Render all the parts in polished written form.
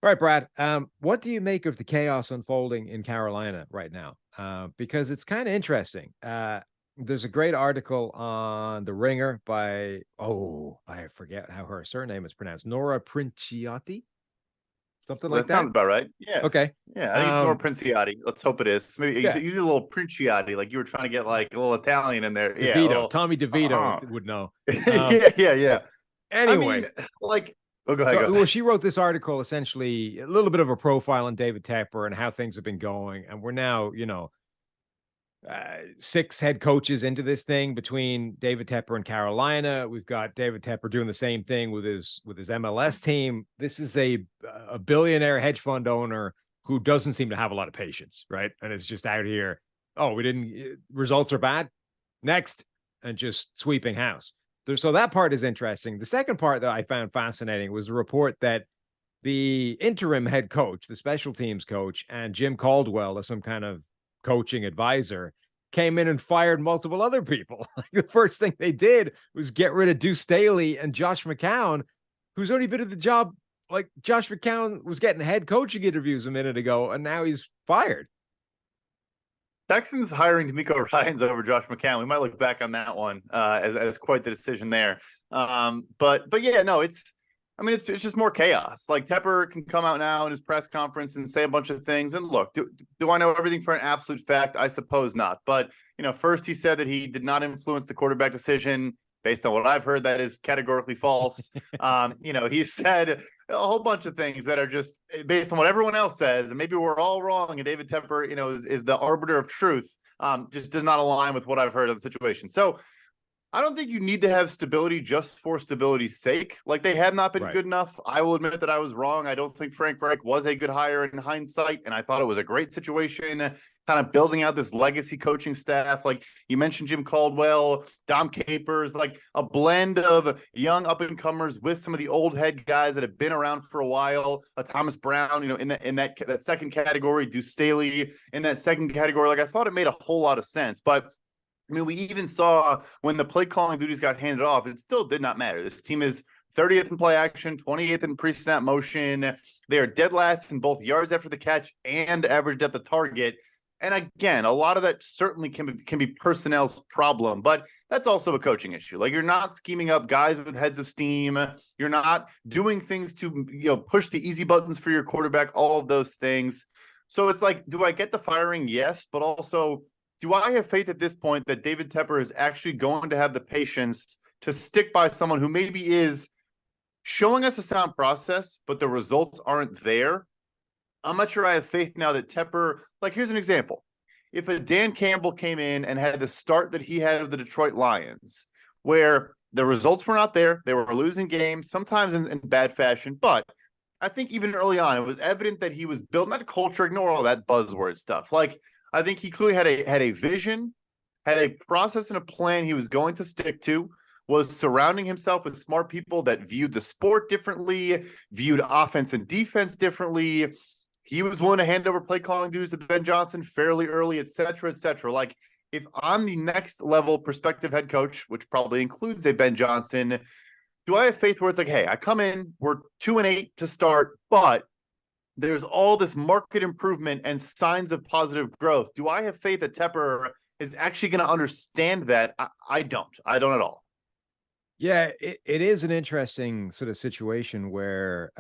All right, Brad. What do you make of the chaos unfolding in Carolina right now? Because it's kind of interesting. There's a great article on The Ringer by, I forget how her surname is pronounced, Nora Princiotti, something Well, like that that. sounds about right. Yeah. Okay. Yeah. I think it's Nora Um, Princiotti. Let's hope it is. Maybe yeah, you did a little Princiotti, like you were trying to get like a little Italian in there. Yeah. A DeVito, little, Tommy DeVito uh-huh. would know. Um, Yeah. Yeah. Yeah. I mean, anyways, like, oh, go ahead. so, Go well, ahead. she wrote this article essentially a little bit of a profile on David Tepper and how things have been going. And we're now, six head coaches into this thing between David Tepper and Carolina. We've got David Tepper doing the same thing with his MLS team. This is a billionaire hedge fund owner who doesn't seem to have a lot of patience, right? And it's just out here. Oh, we didn't. Results are bad. Next, and just sweeping house. So that part is interesting. The second part that I found fascinating was a report that the interim head coach, the special teams coach, and Jim Caldwell, as some kind of coaching advisor, came in and fired multiple other people. The first thing they did was get rid of Deuce Staley and Josh McCown, who's only been at the job. Like Josh McCown was getting head coaching interviews a minute ago, and now he's fired. Texans hiring D'Amico Ryans over Josh McCown. We might look back on that one as quite the decision there. But yeah, no, it's just more chaos. Like Tepper can come out now in his press conference and say a bunch of things. And look, do I know everything for an absolute fact? I suppose not. But first he said that he did not influence the quarterback decision. Based on what I've heard, that is categorically false. He said a whole bunch of things that are just based on what everyone else says, and maybe we're all wrong. And David Tepper, is the arbiter of truth. Just does not align with what I've heard of the situation. So I don't think you need to have stability just for stability's sake. Like, they have not been Right. good enough. I will admit that I was wrong. I don't think Frank Reich was a good hire in hindsight, and I thought it was a great situation, kind of building out this legacy coaching staff. Like you mentioned, Jim Caldwell, Dom Capers, like a blend of young up-and-comers with some of the old head guys that have been around for a while. Thomas Brown, in that second category, Deuce Staley in that second category. Like, I thought it made a whole lot of sense, but I mean, we even saw when the play calling duties got handed off, it still did not matter. This team is 30th in play action, 28th in pre-snap motion. They are dead last in both yards after the catch and average depth of target. And again, a lot of that certainly can be personnel's problem, but that's also a coaching issue. Like, you're not scheming up guys with heads of steam. You're not doing things to push the easy buttons for your quarterback, all of those things. So it's like, do I get the firing? Yes, but also, do I have faith at this point that David Tepper is actually going to have the patience to stick by someone who maybe is showing us a sound process, but the results aren't there? I'm not sure I have faith now that Tepper, like, here's an example. If a Dan Campbell came in and had the start that he had of the Detroit Lions, where the results were not there, they were losing games, sometimes in bad fashion, but I think even early on, it was evident that he was built, not culture, ignore all that buzzword stuff. Like, I think he clearly had a vision, had a process and a plan he was going to stick to, was surrounding himself with smart people that viewed the sport differently, viewed offense and defense differently. He was willing to hand over play calling duties to Ben Johnson fairly early, et cetera, et cetera. Like, if I'm the next level prospective head coach, which probably includes a Ben Johnson, do I have faith where it's like, hey, I come in, we're 2-8 to start, but there's all this market improvement and signs of positive growth. Do I have faith that Tepper is actually going to understand that? I don't. I don't at all. Yeah, it is an interesting sort of situation where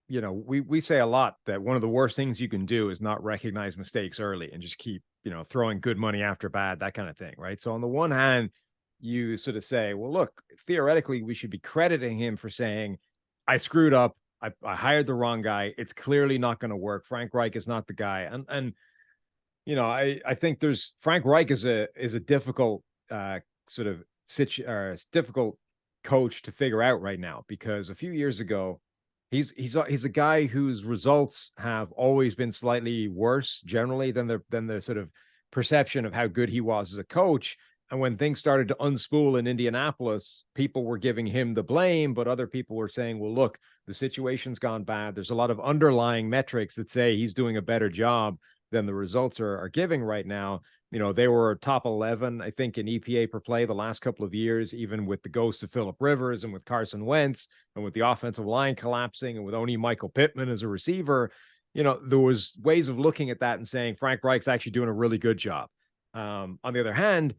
we say a lot that one of the worst things you can do is not recognize mistakes early and just keep, throwing good money after bad, that kind of thing, right? So on the one hand, you sort of say, well, look, theoretically, we should be crediting him for saying, I screwed up. I hired the wrong guy. It's clearly not going to work. Frank Reich is not the guy. And I think there's Frank Reich is a difficult sort of difficult coach to figure out right now, because a few years ago, he's a guy whose results have always been slightly worse generally than the sort of perception of how good he was as a coach. And when things started to unspool in Indianapolis, people were giving him the blame, but other people were saying, well, look, the situation's gone bad. There's a lot of underlying metrics that say he's doing a better job. than the results are giving right now. They were top 11, I think, in EPA per play the last couple of years, even with the ghosts of Phillip Rivers and with Carson Wentz and with the offensive line collapsing and with only Michael Pittman as a receiver. There was ways of looking at that and saying Frank Reich's actually doing a really good job. On the other hand,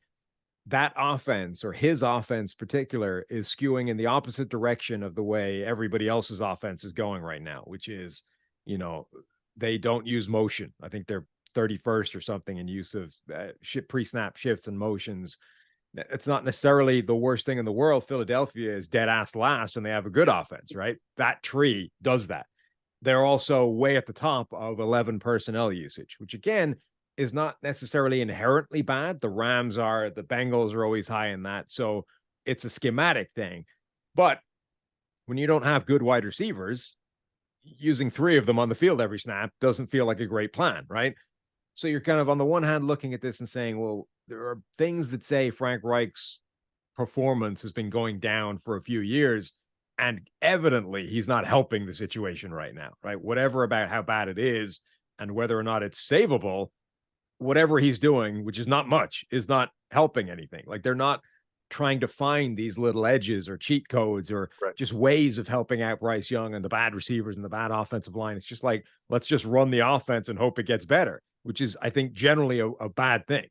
that offense, or his offense in particular, is skewing in the opposite direction of the way everybody else's offense is going right now, which is, they don't use motion. I think they're 31st or something in use of pre-snap shifts and motions. It's not necessarily the worst thing in the world. Philadelphia is dead ass last and they have a good offense, right? That tree does that. They're also way at the top of 11 personnel usage, which again is not necessarily inherently bad. The Bengals are always high in that. So it's a schematic thing. But when you don't have good wide receivers, using 3 of them on the field every snap doesn't feel like a great plan, right? So you're kind of on the one hand looking at this and saying, well, there are things that say Frank Reich's performance has been going down for a few years, and evidently he's not helping the situation right now, right? Whatever about how bad it is and whether or not it's savable, whatever he's doing, which is not much, is not helping anything. Like, they're not trying to find these little edges or cheat codes or just ways of helping out Bryce Young and the bad receivers and the bad offensive line. It's just like, let's just run the offense and hope it gets better, which is, I think, generally a bad thing.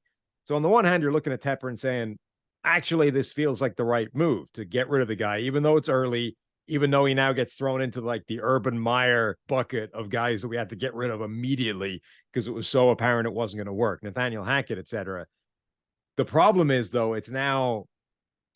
So on the one hand, you're looking at Tepper and saying, actually, this feels like the right move to get rid of the guy, even though it's early, even though he now gets thrown into like the Urban Meyer bucket of guys that we had to get rid of immediately because it was so apparent it wasn't going to work. Nathaniel Hackett, etc. The problem is, though, it's now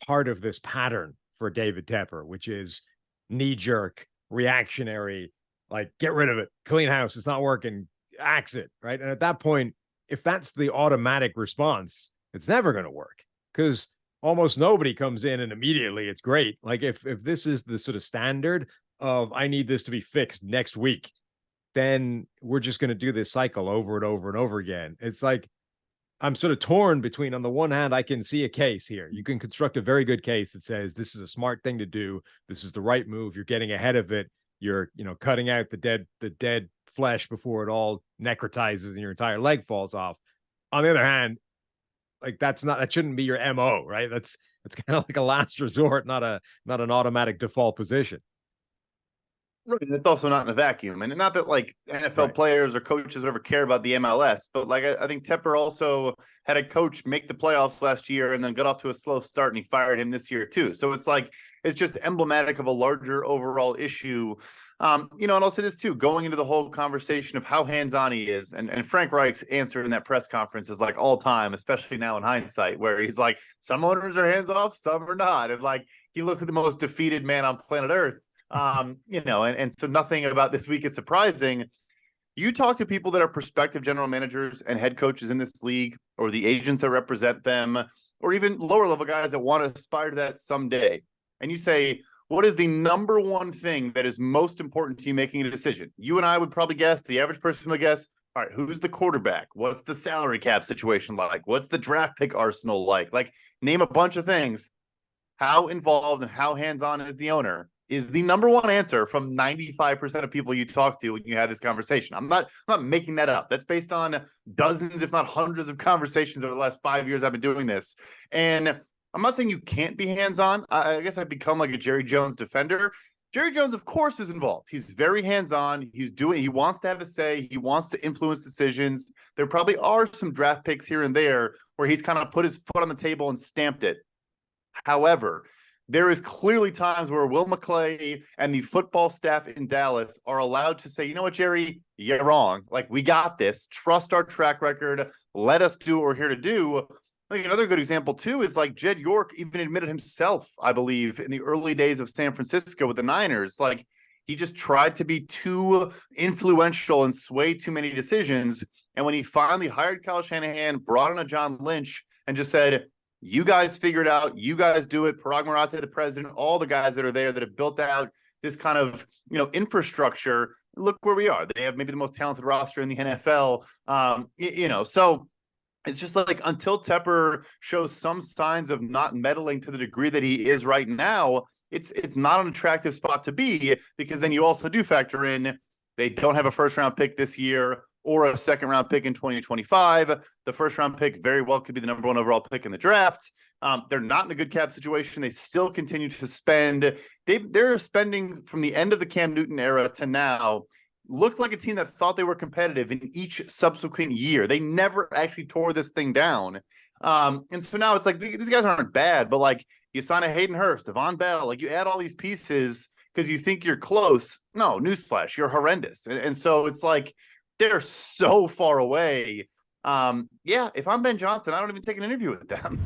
part of this pattern for David Tepper, which is knee-jerk, reactionary, like, get rid of it, clean house, it's not working, axe it, right? And at that point, if that's the automatic response, it's never going to work because almost nobody comes in and immediately it's great. Like, if this is the sort of standard of I need this to be fixed next week, then we're just going to do this cycle over and over and over again. It's like, I'm sort of torn between, on the one hand, I can see a case here. You can construct a very good case that says this is a smart thing to do. This is the right move. You're getting ahead of it. You're, cutting out the dead flesh before it all necrotizes and your entire leg falls off. On the other hand, like, that shouldn't be your MO, right? That's kind of like a last resort, not an automatic default position. Right. And it's also not in a vacuum. And not that like NFL players or coaches ever care about the MLS, but like I think Tepper also had a coach make the playoffs last year and then got off to a slow start, and he fired him this year too. So it's like, it's just emblematic of a larger overall issue. And I'll say this too, going into the whole conversation of how hands-on he is, and Frank Reich's answer in that press conference is like all time, especially now in hindsight, where he's like, some owners are hands-off, some are not. And like, he looks like the most defeated man on planet Earth. And so nothing about this week is surprising. You talk to people that are prospective general managers and head coaches in this league, or the agents that represent them, or even lower level guys that want to aspire to that someday. And you say, what is the number one thing that is most important to you making a decision? You and I would probably guess, the average person would guess, all right, who's the quarterback? What's the salary cap situation like? What's the draft pick arsenal like? Like, name a bunch of things. How involved and how hands-on is the owner is the number one answer from 95% of people you talk to when you have this conversation. I'm not making that up. That's based on dozens, if not hundreds of conversations over the last 5 years I've been doing this. And I'm not saying you can't be hands-on. I guess I've become like a Jerry Jones defender. Jerry Jones, of course, is involved. He's very hands-on. He wants to have a say. He wants to influence decisions. There probably are some draft picks here and there where he's kind of put his foot on the table and stamped it. However, there is clearly times where Will McClay and the football staff in Dallas are allowed to say, you know what, Jerry, you're wrong. Like, we got this. Trust our track record. Let us do what we're here to do. Like, another good example, too, is like Jed York even admitted himself, I believe, in the early days of San Francisco with the Niners. Like, he just tried to be too influential and sway too many decisions. And when he finally hired Kyle Shanahan, brought in a John Lynch, and just said, you guys figure it out. You guys do it. Parag Marathe, the president, all the guys that are there that have built out this kind of, infrastructure. Look where we are. They have maybe the most talented roster in the NFL. So it's just like, until Tepper shows some signs of not meddling to the degree that he is right now, it's not an attractive spot to be, because then you also do factor in they don't have a first round pick this year. or a second round pick in 2025. The first round pick very well could be the number 1 overall pick in the draft. They're not in a good cap situation. They still continue to spend. They're spending from the end of the Cam Newton era to now. Looked like a team that thought they were competitive in each subsequent year. They never actually tore this thing down. And so now it's like these guys aren't bad, but like you sign a Hayden Hurst, Devon Bell, like you add all these pieces because you think you're close. No, newsflash, you're horrendous. And so it's like they're so far away. Yeah, if I'm Ben Johnson, I don't even take an interview with them.